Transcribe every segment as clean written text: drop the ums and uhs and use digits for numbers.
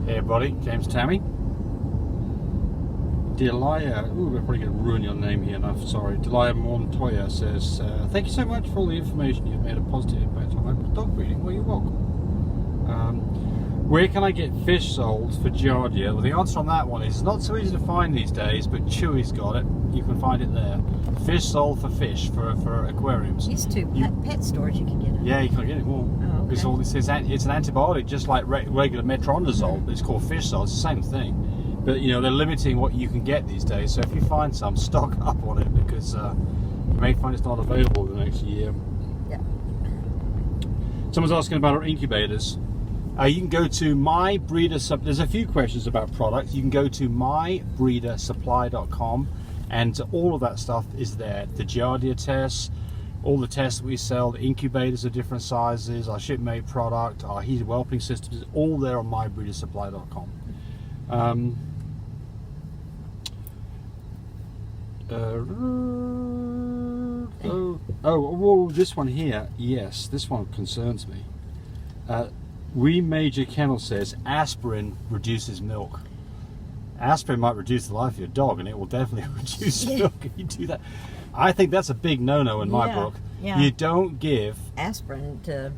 Hey everybody, James Tammy. Delia, ooh, we're probably going to ruin your name here, I'm sorry. Delia Montoya says, thank you so much for all the information. You've made a positive impact on my dog breeding. Well, you're welcome. Where can I get fish sold for giardia? Well, the answer on that one is it's not so easy to find these days, but Chewy's got it. You can find it there. Fish sold for fish, for aquariums. Used to pet stores you can get it. Yeah, you can get it more. Oh, okay. It's an antibiotic, just like regular metronidazole, but it's called fish salt. It's the same thing. But you know, they're limiting what you can get these days. So if you find some, stock up on it, because you may find it's not available the next year. Yeah. Someone's asking about our incubators. You can go to MyBreederSupply. There's a few questions about products. You can go to MyBreederSupply.com, and all of that stuff is there. The giardia tests, all the tests that we sell, the incubators of different sizes, our shipmate product, our heated whelping systems, all there on MyBreederSupply.com. Oh, this one here, yes, this one concerns me. We Major Kennel says aspirin reduces milk. Aspirin might reduce the life of your dog, and it will definitely reduce milk if you do that. I think that's a big no-no in my book. Yeah. You don't give aspirin to.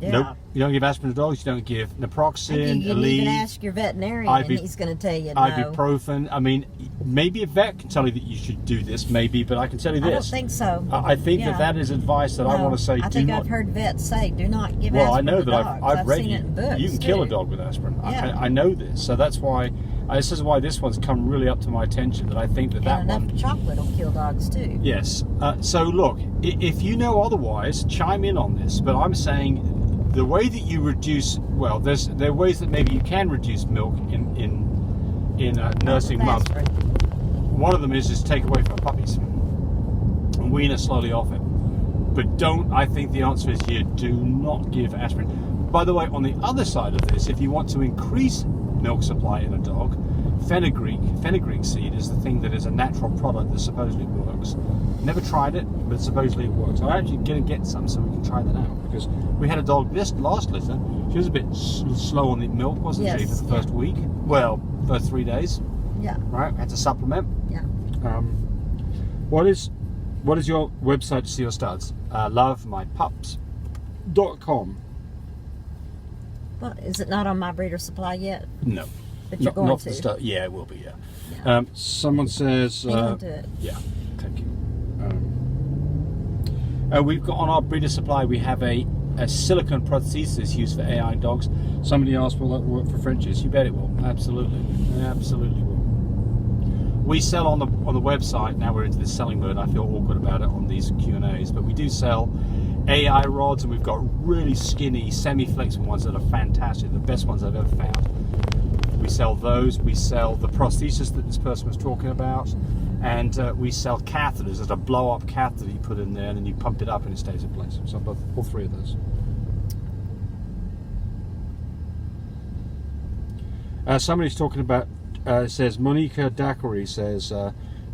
Yeah. Nope. You don't give aspirin to dogs. You don't give naproxen, you can even ask your veterinarian, and he's going to tell you no. Ibuprofen. I mean, maybe a vet can tell you that you should do this, maybe, but I can tell you this. I don't think so. I think that is advice that I want to say. I think I've heard vets say, do not give aspirin to dogs. Well, I know that I've read seen it in books, you can kill a dog with aspirin. Yeah. I know this, so that's why. This is why this one's come really up to my attention. That I think that enough chocolate will kill dogs too. Yes. So look, if you know otherwise, chime in on this. But I'm saying the way that you reduce, well, there are ways that maybe you can reduce milk in nursing mums. One of them is just take away from puppies and wean her slowly off it. But I think the answer is you do not give aspirin. By the way, on the other side of this, if you want to increase milk supply in a dog, fenugreek seed is the thing that is a natural product that supposedly works. Never tried it, but supposedly it works. I'm actually going to get some so we can try that out, because we had a dog this last litter. She was a bit slow on the milk, wasn't she, for the first week? Well, first 3 days. Yeah. Right, had to supplement. Yeah. What is your website to see your studs? lovemypups.com. Well, is it not on My Breeder Supply yet? No. But you're going to? Yeah, it will be, yeah. Someone says... Hang on to it. Yeah, thank you. We've got on our breeder supply, we have a silicone prosthesis used for AI dogs. Somebody asked, will that work for Frenchies? You bet it will. Absolutely. Absolutely will. We sell on the website, now we're into this selling mode, I feel awkward about it on these Q&As, but we do sell AI rods, and we've got really skinny, semi-flexible ones that are fantastic, the best ones I've ever found. We sell those. We sell the prosthesis that this person was talking about, and we sell catheters. There's a blow-up catheter you put in there, and then you pump it up and it stays in place. So all three of those. Somebody's talking about, says, Monica Daiquiri says,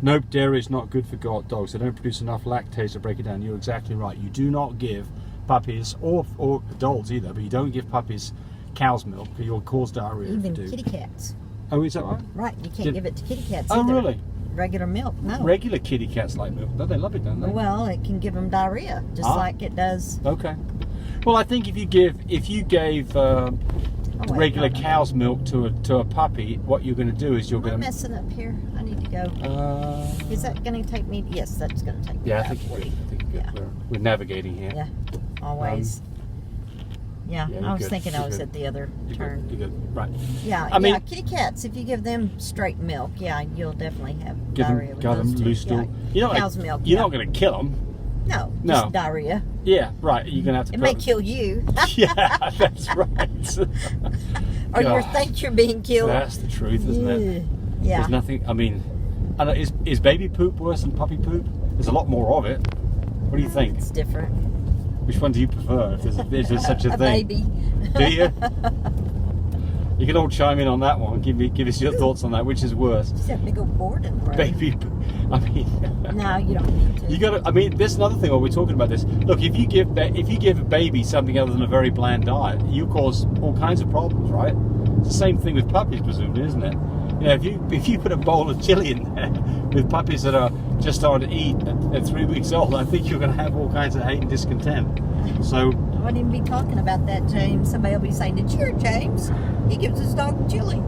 nope, dairy is not good for dogs. They don't produce enough lactase to break it down. You're exactly right. You do not give puppies, or adults either, but you don't give puppies cow's milk, because you'll cause diarrhea. Even kitty cats. Oh, is that right? Right, you can't give it to kitty cats either. Oh, really? Regular milk, no. Regular kitty cats like milk. No, they love it, don't they? Well, it can give them diarrhea, just like it does. Okay. Well, I think if you gave regular cow's milk to a puppy, what you're going to do is you're going to... I'm messing up here. I need to go. Is that going to take me? Yes, that's going to take me. Yeah, I think we're navigating here. Yeah, always. I was thinking I was at the other turn. You're good. Right. Yeah, I mean, kitty cats, if you give them straight milk, you'll definitely have diarrhea with those loose stool. Cow's milk. You're not going to kill them. No, just diarrhea. Yeah, right. You're going to have to. It may kill you. Yeah, that's right. Or you think you're being killed. That's the truth, isn't it? Yeah. There's nothing. I mean, is baby poop worse than puppy poop? There's a lot more of it. What do you think? It's different. Which one do you prefer? If there's such a thing. Baby. Do you? You can all chime in on that one. Give us your thoughts on that. Which is worse? Just that big old board in the road. Baby. I mean. No, you don't need to. You got to. I mean, there's another thing while we're talking about this. Look, if you give a baby something other than a very bland diet, you cause all kinds of problems, right? It's the same thing with puppies, presumably, isn't it? You know, if you put a bowl of chili in there with puppies that are just starting to eat at 3 weeks old, I think you're going to have all kinds of hate and discontent. So I wouldn't even be talking about that, James. Somebody will be saying, "Did you hear James? He gives his dog chili."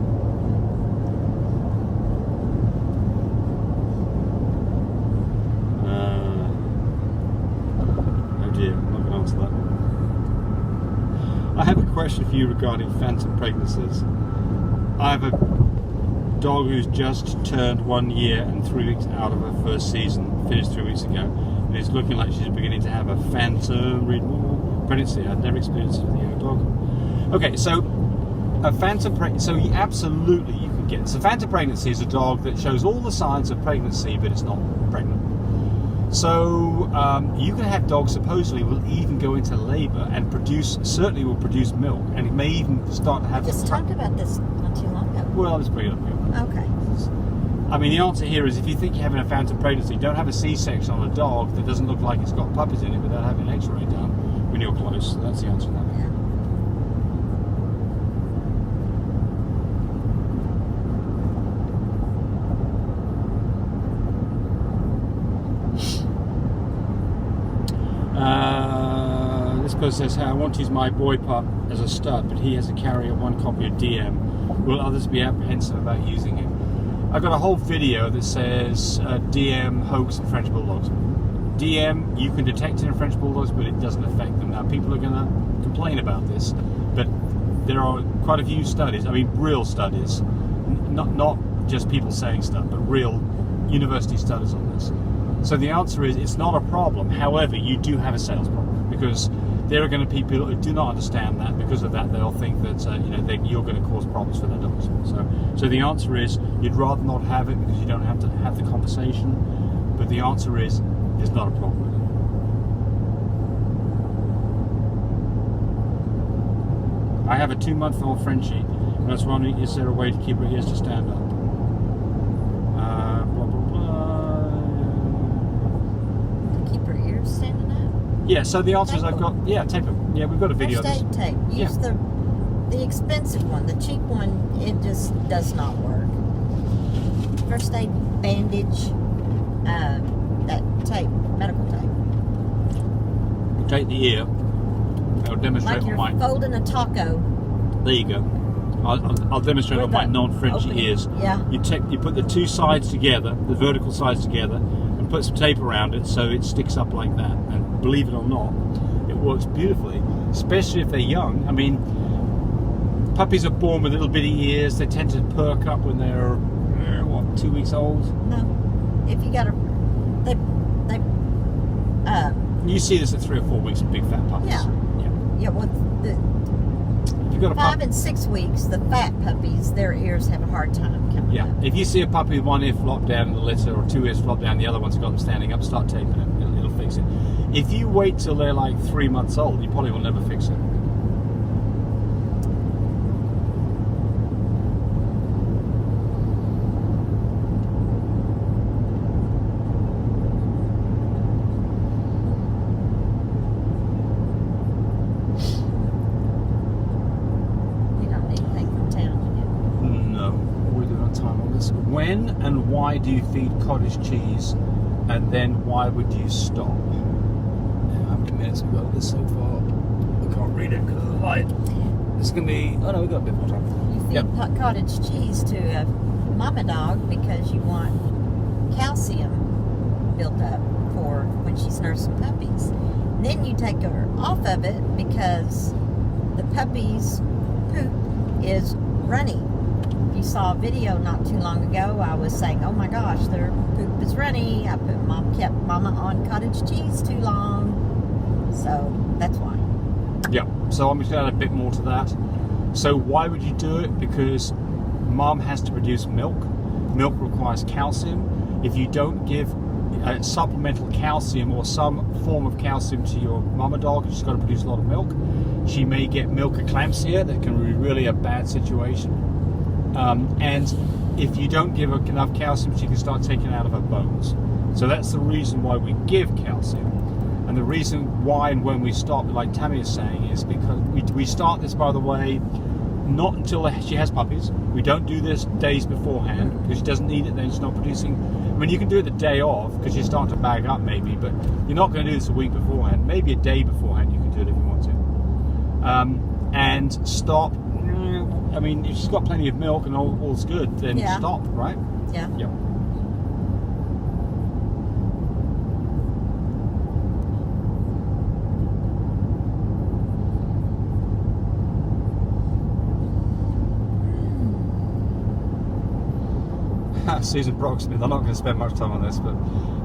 Oh dear, I'm not going to answer that. I have a question for you regarding phantom pregnancies. I have a dog who's just turned 1 year and 3 weeks out of her first season, finished 3 weeks ago, and it's looking like she's beginning to have a phantom pregnancy. I've never experienced it with a young dog. Okay, so a phantom pregnancy, so absolutely you can get it. So phantom pregnancy is a dog that shows all the signs of pregnancy, but it's not pregnant. So you can have dogs supposedly will even go into labour and certainly will produce milk, and it may even start to have... Just talked about this not too long ago. Well, let's bring it up here. Okay. I mean, the answer here is if you think you're having a phantom pregnancy, don't have a C-section on a dog that doesn't look like it's got puppies in it without having an X-ray done when you're close. So that's the answer to that. Yeah. This person says, "Hey, I want to use my boy pup as a stud, but he has to carry 1 copy of DM. Will others be apprehensive about using him?" I've got a whole video that says DM hoax in French Bulldogs. DM, you can detect it in French Bulldogs, but it doesn't affect them. Now, people are going to complain about this, but there are quite a few studies, I mean real studies, not just people saying stuff, but real university studies on this. So the answer is it's not a problem. However, you do have a sales problem, because there are going to be people who do not understand that. Because of that, they'll think that you're going to cause problems for their dogs. So the answer is you'd rather not have it because you don't have to have the conversation. But the answer is there's not a problem with it. I have a 2-month-old Frenchie, and I was wondering, is there a way to keep her ears to stand up? Blah blah blah. To keep her ears standing up? Yeah, so the answer is I've got, tape them. Yeah, we've got a video. First aid tape. Use the expensive one. The cheap one, it just does not work. First aid bandage, that tape, medical tape. We'll take the ear. I'll demonstrate like you're on my... folding a taco. There you go. I'll demonstrate on my non-Frenchy ears. Yeah. You put the 2 sides together, the vertical sides together, and put some tape around it so it sticks up like that. And believe it or not, it works beautifully, especially if they're young. I mean, puppies are born with little bitty ears. They tend to perk up when they're 2 weeks old. No, if you got you see this at 3 or 4 weeks of big fat puppies. Yeah. Well, if you've got a 5 and 6 weeks, the fat puppies, their ears have a hard time coming up. If you see a puppy with 1 ear flopped down in the litter or 2 ears flopped down, the other one's got them standing up, start taping it. It'll fix it. If you wait till they're like 3 months old, you probably will never fix it. When and why do you feed cottage cheese, and then why would you stop? How many minutes have we got this so far? I can't read it because of the light. It's going to be... Oh no, we've got a bit more time. You feed cottage cheese to a mama dog because you want calcium built up for when she's nursing puppies. Then you take her off of it because the puppy's poop is runny. You saw a video not too long ago. I was saying, "Oh my gosh, their poop is runny." I kept Mama on cottage cheese too long, so that's why. Yeah. So I'm just going to add a bit more to that. So why would you do it? Because Mom has to produce milk. Milk requires calcium. If you don't give supplemental calcium or some form of calcium to your mama dog, she's got to produce a lot of milk. She may get milk eclampsia. That can be really a bad situation. And if you don't give her enough calcium, she can start taking out of her bones. So that's the reason why we give calcium. And the reason why and when we stop, like Tammy is saying, is because we start this, by the way, not until she has puppies. We don't do this days beforehand because she doesn't need it, then she's not producing. I mean, you can do it the day of because she's starting to bag up maybe, but you're not going to do this a week beforehand. Maybe a day beforehand you can do it if you want to. And stop. I mean, if she's got plenty of milk and all's good, then stop, right? Yeah. Yep. Susan Brocksmith, I'm not going to spend much time on this, but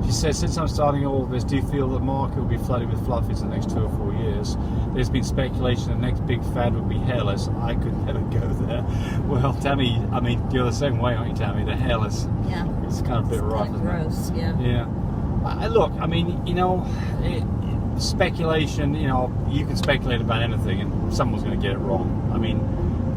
she says, since I'm starting all of this, do you feel that the market will be flooded with fluffies in the next 2 or 4 years? There's been speculation the next big fad would be hairless. I could never go there. Well, Tammy, I mean, you're the same way, aren't you, Tammy? The hairless. Yeah. It's kind of a bit rough, kind of isn't gross, it? yeah. Look, I mean, you know, speculation, you know, you can speculate about anything and someone's going to get it wrong. I mean,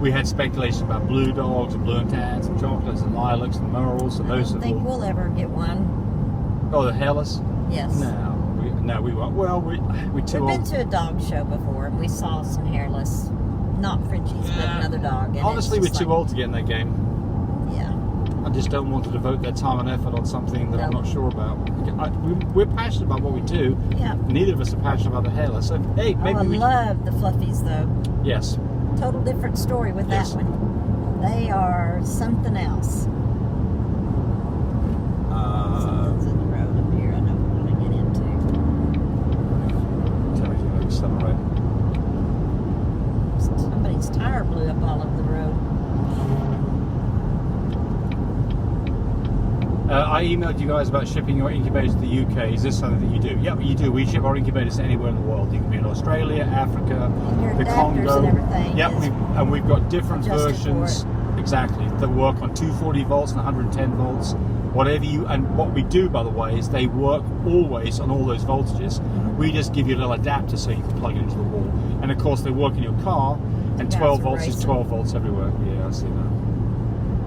we had speculation about blue dogs and blue and tans and chocolates and lilacs and merles and those. I don't think we'll ever get one. Oh, the hairless? Yes. No, we won't. Well, we're too old. We've been to a dog show before and we saw some hairless, not Frenchies, but another dog. And honestly, we're too old to get in that game. Yeah. I just don't want to devote their time and effort on something that I'm not sure about. We're passionate about what we do. Yeah. Neither of us are passionate about the hairless. So, hey, maybe I love the fluffies though. Yes. Total different story with that one. They are something else. Something's in the road up here I know we want to get into. Tell me to accelerate. Somebody's tire blew up all over the road. I emailed you guys about shipping your incubators to the UK. Is this something that you do? Yeah, you do. We ship our incubators anywhere in the world. You can be in Australia, Africa, the Congo. And everything. Yeah, we've got different versions. Exactly, that work on 240 volts and 110 volts. Whatever you, and what we do, by the way, is they work always on all those voltages. We just give you a little adapter so you can plug it into the wall. And of course, they work in your car, and 12 volts is 12 volts everywhere. Yeah, I see that.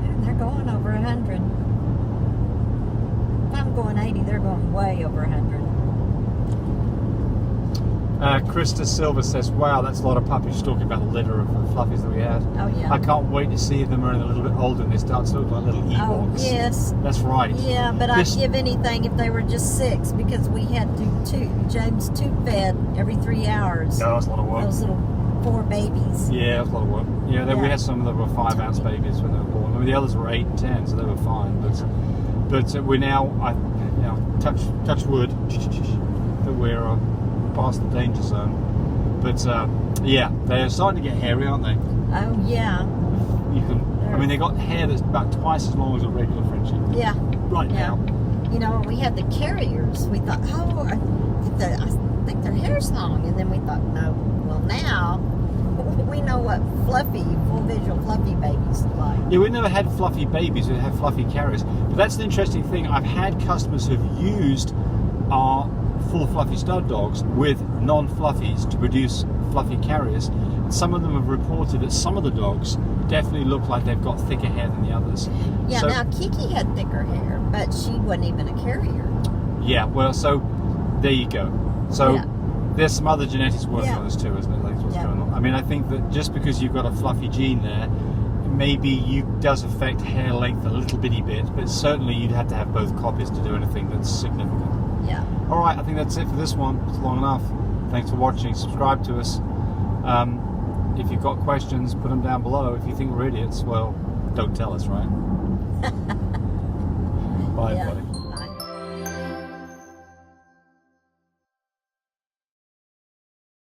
And they're going over 100. If I'm going 80, they're going way over 100. Krista Silva says, wow, that's a lot of puppies. She's talking about the litter of fluffies that we had. Oh, yeah. I can't wait to see them are a little bit older and they start to look like little Ewoks. Oh, yes. That's right. Yeah, but I'd give anything if they were just 6 because we had to James tube fed every 3 hours. Yeah, that was a lot of work. Those little 4 babies. Yeah, it was a lot of work. Yeah, we had some that were 5-ounce babies when they were born. I mean, the others were 8 and 10, so they were fine. But we're now, touch wood, that we're past the danger zone. But yeah, they're starting to get hairy, aren't they? Oh yeah. You can. I mean, they got hair that's about twice as long as a regular Frenchie. Yeah. Right now. You know, when we had the carriers, we thought, I think their hair's long, and then we thought, no. Well, now we know what full visual fluffy babies look like. Yeah, we never had fluffy babies. We had fluffy carriers. But that's an interesting thing. I've had customers who've used our full fluffy stud dogs with non-fluffies to produce fluffy carriers. And some of them have reported that some of the dogs definitely look like they've got thicker hair than the others. Yeah, so, now Kiki had thicker hair, but she wasn't even a carrier. Yeah, well, so there you go. So there's some other genetics working on this too, isn't it? That's what's going on. I mean, I think that just because you've got a fluffy gene there, maybe does affect hair length a little bitty bit, but certainly you'd have to have both copies to do anything that's significant. Yeah. All right, I think that's it for this one. It's long enough. Thanks for watching. Subscribe to us. If you've got questions, put them down below. If you think we're idiots, well, don't tell us, right? Bye, buddy.